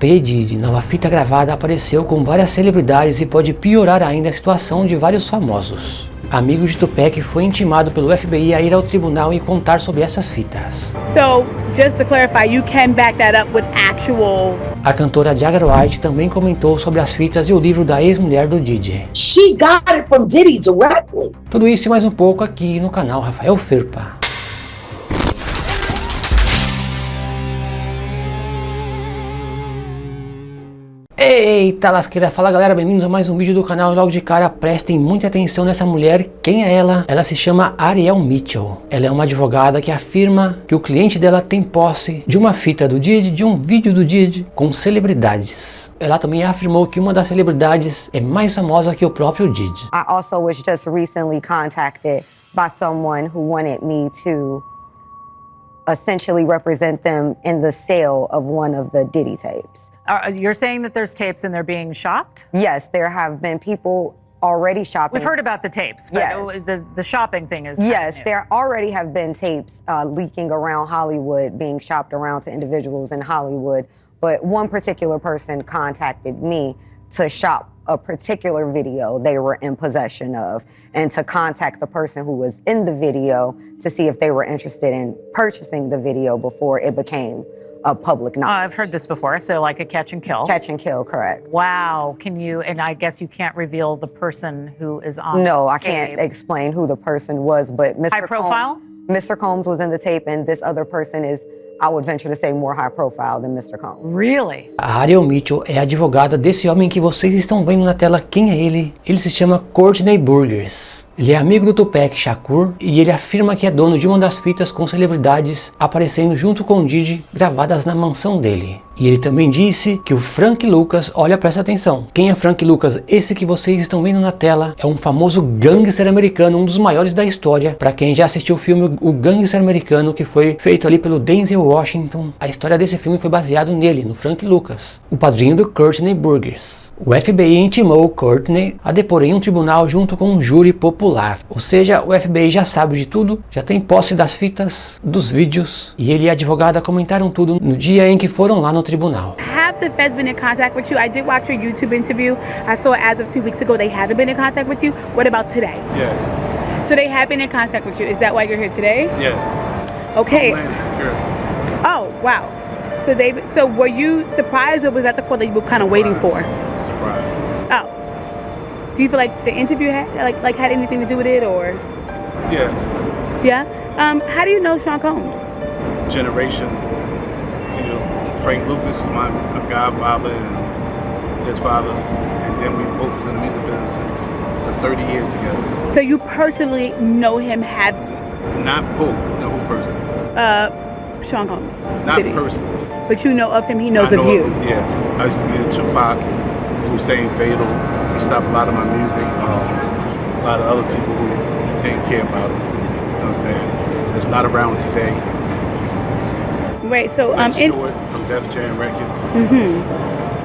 P. Diddy, nova fita gravada, apareceu com várias celebridades e pode piorar ainda a situação de vários famosos. Amigo de Tupac foi intimado pelo FBI a ir ao tribunal e contar sobre essas fitas. So, just to clarify, you can back that up with actual... A cantora Jagger White também comentou sobre as fitas e o livro da ex-mulher do Diddy. She got it from Diddy directly. Tudo isso e mais um pouco aqui no canal Rafael Firpa. Eita lasqueira, fala galera, bem-vindos a mais um vídeo do canal e logo de cara prestem muita atenção nessa mulher. Quem é ela? Ela se chama Ariel Mitchell. Ela é uma advogada que afirma que o cliente dela tem posse de uma fita do Diddy, de um vídeo do Diddy com celebridades. Ela também afirmou que uma das celebridades é mais famosa que o próprio Diddy. I also was just recently contacted by someone who wanted me to essentially represent them in the sale of one of the Diddy tapes. You're saying that there's tapes and they're being shopped? Yes, there have been people already shopping. We've heard about the tapes, but yes. The shopping thing is yes, there already have been tapes leaking around Hollywood, being shopped around to individuals in Hollywood. But one particular person contacted me to shop a particular video they were in possession of and to contact the person who was in the video to see if they were interested in purchasing the video before it became a public knowledge. I've heard this before, so like a catch and kill. Catch and kill, correct. Wow, can you, and I guess you can't reveal the person who is on No, I tape. can't explain who the person was, but Mr. High profile? Mr. Combs was in the tape and this other person is, I would venture to say, more high profile than Mr. Combs. Really? A Ariel Mitchell é advogada desse homem que vocês estão vendo na tela. Quem é ele? Ele se chama Courtney Burgers. Ele é amigo do Tupac Shakur e ele afirma que é dono de uma das fitas com celebridades aparecendo junto com o Diddy gravadas na mansão dele. E ele também disse que o Frank Lucas, olha, presta atenção, quem é Frank Lucas? Esse que vocês estão vendo na tela é um famoso gangster americano, um dos maiores da história. Para quem já assistiu o filme O Gangster Americano, que foi feito ali pelo Denzel Washington, a história desse filme foi baseado nele, no Frank Lucas, o padrinho do Courtney Burgers. O FBI intimou Courtney a depor em um tribunal junto com um júri popular. Ou seja, o FBI já sabe de tudo, já tem posse das fitas, dos vídeos, e ele e a advogada comentaram tudo no dia em que foram lá no tribunal. Have the feds been in contact with you? I did watch your YouTube interview. I saw as of 2 weeks ago they haven't been in contact with you. What about today? Yes. So they have been in contact with you. Is that why you're here today? Yes. Okay. Homeland Security. Oh, wow. So were you surprised or was that the call that you were kind of waiting for? Surprise. Oh. Do you feel like the interview had had anything to do with it or? Yes. Yeah? How do you know Sean Combs? Generation. You know, Frank Lucas was my godfather and his father, and then we both was in the music business for 30 years together. So you personally know him Not who, no who personally. Sean Combs. Not personally. But you know of him, he knows I know of you. Yeah, I used to be in Tupac, Hussein Fatal. He stopped a lot of my music. A lot of other people who didn't care about it. You understand? That's not around today. Right, so Stewart from Def Jam Records.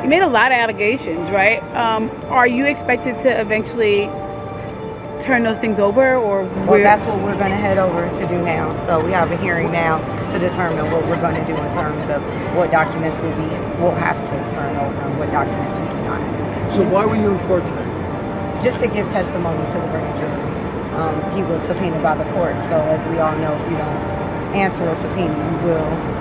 You made a lot of allegations, right? Are you expected to eventually turn those things over, or well, that's what we're going to head over to do now. So we have a hearing now to determine what we're going to do in terms of what documents we'll have to turn over and what documents we do not have. So why were you in court today? Just to give testimony to the grand jury. He was subpoenaed by the court, so as we all know, if you don't answer a subpoena,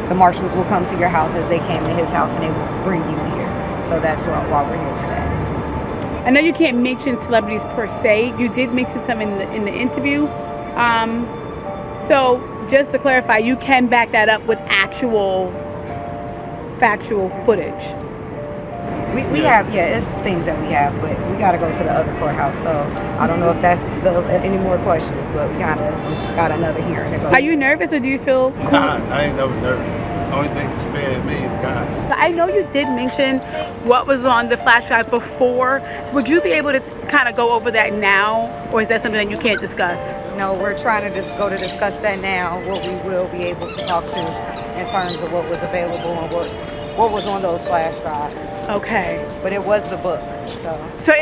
the marshals will come to your house as they came to his house and they will bring you here. So that's why we're here today. I know you can't mention celebrities per se. You did mention some in the interview. So just to clarify, you can back that up with actual factual footage. We have, it's things that we have, but we got to go to the other courthouse. So I don't know if that's any more questions, but we got another hearing to go. Are you nervous or do you feel cool? Nah, I ain't never nervous. The only thing that's fair to me is God. I know you did mention what was on the flash drive before. Would you be able to kind of go over that now, or is that something that you can't discuss? No, we're trying to go to discuss that now, what we will be able to talk to in terms of what was available and what was on those flash drives. Okay. But it was the book, so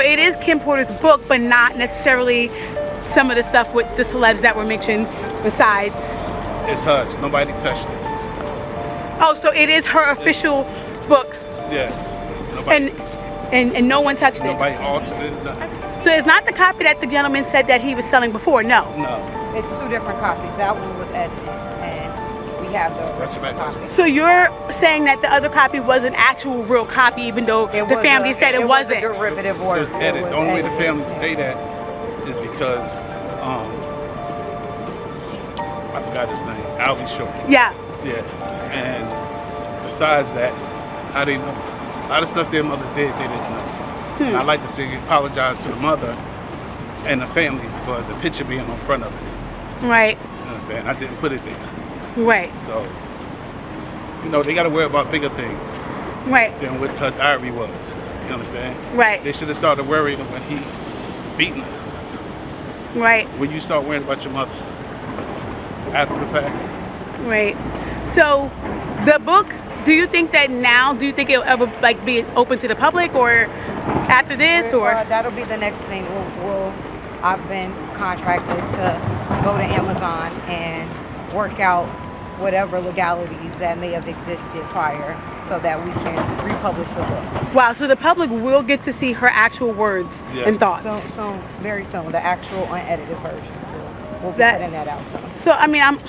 it is Kim Porter's book, but not necessarily some of the stuff with the celebs that were mentioned besides. It's hers. Nobody touched it. Oh, so it is her official book, Yes. Nobody. and no one touched Nobody altered it. Nothing. it. So it's not the copy that the gentleman said that he was selling before. No. No. It's two different copies. That one was edited, and we have the original copy. So you're saying that the other copy was an actual real copy, even though the family said it wasn't. Was a derivative It work. was edited. The only way the family say that is because I forgot his name. Albie Short. Yeah. Yeah. And besides that, how they know? A lot of stuff their mother did, they didn't know. And I'd like to say apologize to the mother and the family for the picture being on front of it. Right. You understand? I didn't put it there. Right. So, they got to worry about bigger things Right. than what her diary was. You understand? Right. They should have started worrying when he was beating her. Right. When you start worrying about your mother after the fact. Right. So the book, do you think it'll ever be open to the public or after this or? That'll be the next thing. I've been contracted to go to Amazon and work out whatever legalities that may have existed prior so that we can republish the book. Wow, so the public will get to see her actual words and thoughts. Soon, very soon, the actual unedited version. We'll be putting that out soon. So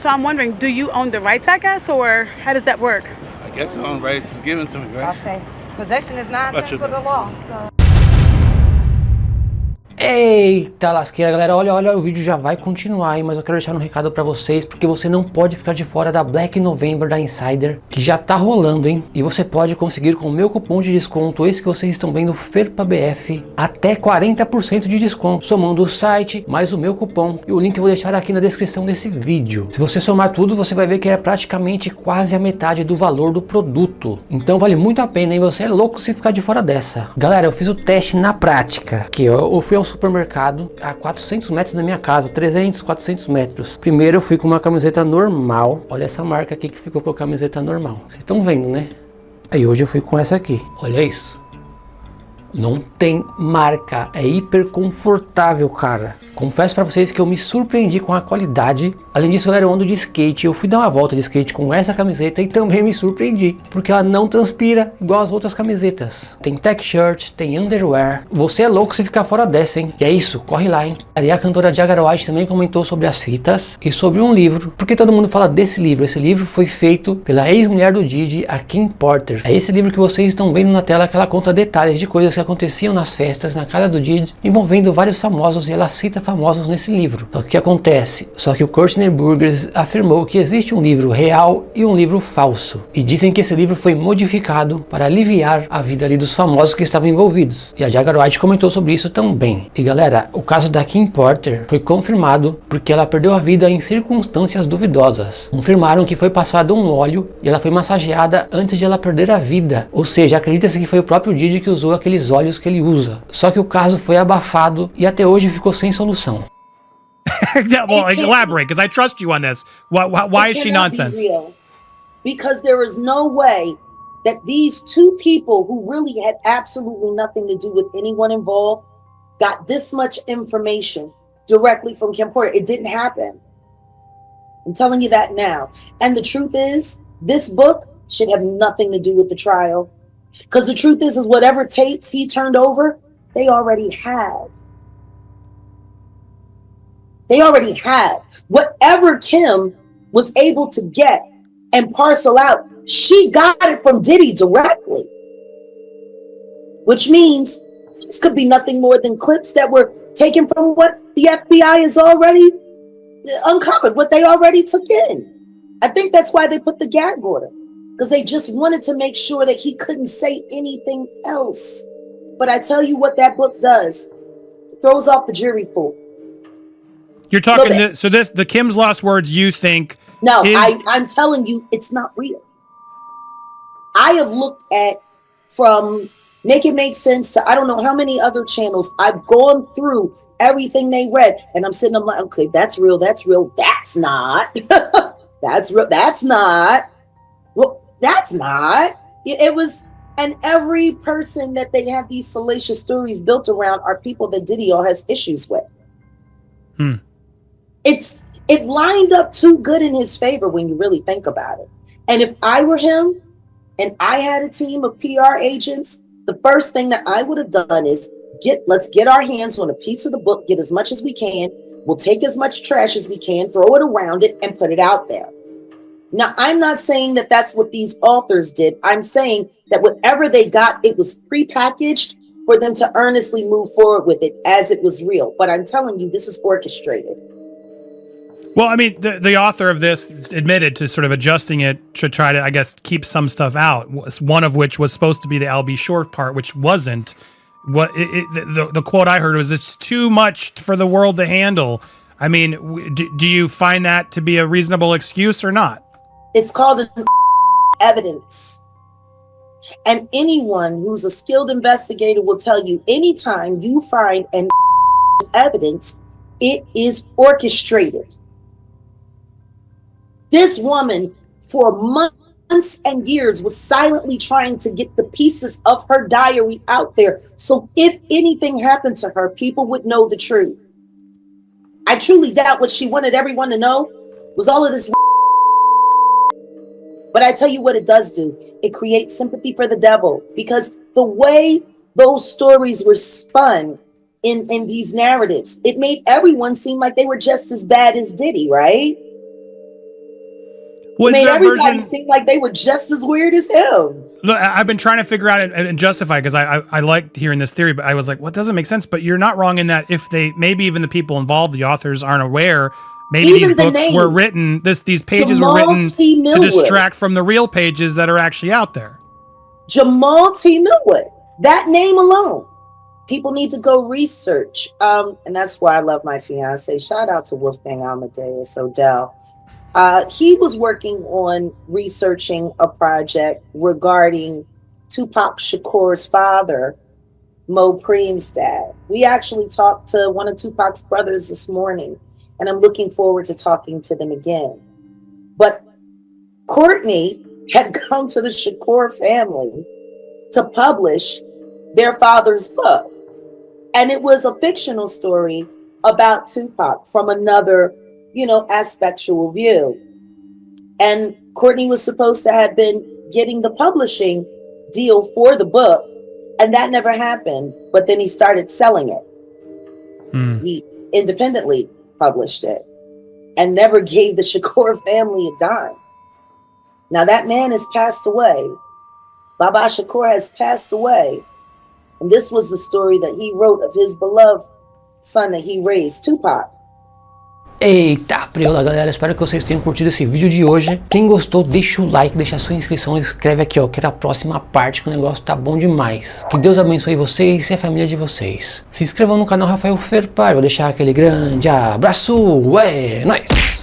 I'm wondering, do you own the rights, I guess, or how does that work? I guess the own rights was given to me, right? I'll say possession is nonsense for the law. So. Eita lasqueira, galera, olha, o vídeo já vai continuar, hein, mas eu quero deixar um recado pra vocês, porque você não pode ficar de fora da Black November da Insider, que já tá rolando, hein, e você pode conseguir com o meu cupom de desconto, esse que vocês estão vendo, FERPABF, até 40% de desconto, somando o site, mais o meu cupom, e o link eu vou deixar aqui na descrição desse vídeo. Se você somar tudo, você vai ver que é praticamente quase a metade do valor do produto, então vale muito a pena, hein, você é louco se ficar de fora dessa. Galera, eu fiz o teste na prática, que eu fui ao supermercado a 400 metros da minha casa, 300, 400 metros. Primeiro eu fui com uma camiseta normal, olha essa marca aqui que ficou com a camiseta normal, vocês estão vendo, né? Aí hoje eu fui com essa aqui, olha isso, não tem marca, é hiper confortável, cara. Confesso pra vocês que eu me surpreendi com a qualidade. Além disso, galera, eu ando de skate. Eu fui dar uma volta de skate com essa camiseta e também me surpreendi, porque ela não transpira igual as outras camisetas. Tem tech shirt, tem underwear. Você é louco se ficar fora dessa, hein? E é isso, corre lá, hein? E a cantora Jagger White também comentou sobre as fitas e sobre um livro. Porque todo mundo fala desse livro? Esse livro foi feito pela ex-mulher do Diddy, a Kim Porter. É esse livro que vocês estão vendo na tela, que ela conta detalhes de coisas que aconteciam nas festas, na casa do Diddy, envolvendo vários famosos, e ela cita famosos nesse livro. Só que o que acontece? Só que o Courtney Burgers afirmou que existe um livro real e um livro falso. E dizem que esse livro foi modificado para aliviar a vida ali dos famosos que estavam envolvidos. E a Jagger White comentou sobre isso também. E galera, o caso da Kim Porter foi confirmado porque ela perdeu a vida em circunstâncias duvidosas. Confirmaram que foi passado um óleo e ela foi massageada antes de ela perder a vida. Ou seja, acredita-se que foi o próprio Diddy que usou aqueles óleos que ele usa. Só que o caso foi abafado e até hoje ficou sem solução. Well, elaborate, because I trust you on this. Why is she nonsense? Because there is no way that these two people who really had absolutely nothing to do with anyone involved got this much information directly from Kim Porter. It didn't happen. I'm telling you that now. And the truth is, this book should have nothing to do with the trial. Because the truth is whatever tapes he turned over, they already have. They already have. Whatever Kim was able to get and parcel out, she got it from Diddy directly. Which means this could be nothing more than clips that were taken from what the FBI has already uncovered, what they already took in. I think that's why they put the gag order, because they just wanted to make sure that he couldn't say anything else. But I tell you what that book does. It throws off the jury pool. You're talking the Kim's lost words. You think? No, I'm telling you, it's not real. I have looked at from Make It Make Sense to I don't know how many other channels. I've gone through everything they read, and I'm sitting. I'm like, okay, that's real. That's real. That's not. That's real. That's not. Well, that's not. It was. And every person that they have these salacious stories built around are people that Diddy has issues with. It lined up too good in his favor when you really think about it. And if I were him and I had a team of PR agents, the first thing that I would have done is let's get our hands on a piece of the book, get as much as we can. We'll take as much trash as we can, throw it around it, and put it out there. Now, I'm not saying that that's what these authors did. I'm saying that whatever they got, it was prepackaged for them to earnestly move forward with it as it was real. But I'm telling you, this is orchestrated. Well, I mean, the author of this admitted to sort of adjusting it to try to, I guess, keep some stuff out. One of which was supposed to be the Albie Shore part, which wasn't. The quote I heard was, "It's too much for the world to handle." I mean, do you find that to be a reasonable excuse or not? It's called an evidence. And anyone who's a skilled investigator will tell you, anytime you find an evidence, it is orchestrated. This woman, for months and years, was silently trying to get the pieces of her diary out there. So if anything happened to her, people would know the truth. I truly doubt what she wanted everyone to know was all of this. But I tell you what it does do. It creates sympathy for the devil, because the way those stories were spun in these narratives, it made everyone seem like they were just as bad as Diddy, right? It made everybody seem like they were just as weird as him. Look, I've been trying to figure out and justify, because I liked hearing this theory, but I was like, well, it doesn't make sense. But you're not wrong in that if maybe even the people involved, the authors, aren't aware. Maybe even these books were written, these pages were written to distract from the real pages that are actually out there. Jamal T. Millwood, that name alone. People need to go research. And that's why I love my fiance. Shout out to Wolfgang Amadeus Odell. He was working on researching a project regarding Tupac Shakur's father, Mo Preem's dad. We actually talked to one of Tupac's brothers this morning, and I'm looking forward to talking to them again. But Courtney had come to the Shakur family to publish their father's book. And it was a fictional story about Tupac from another, aspectual view. And Courtney was supposed to have been getting the publishing deal for the book, and that never happened. But then he started selling it. He independently published it and never gave the Shakur family a dime. Now that man has passed away. Baba Shakur has passed away. And this was the story that he wrote of his beloved son that he raised, Tupac. Eita, preula, galera, espero que vocês tenham curtido esse vídeo de hoje. Quem gostou, deixa o like, deixa a sua inscrição, escreve aqui, ó, que era a próxima parte, que o negócio tá bom demais. Que Deus abençoe vocês e a família de vocês. Se inscrevam no canal Rafael Ferpar, vou deixar aquele grande abraço, nóis!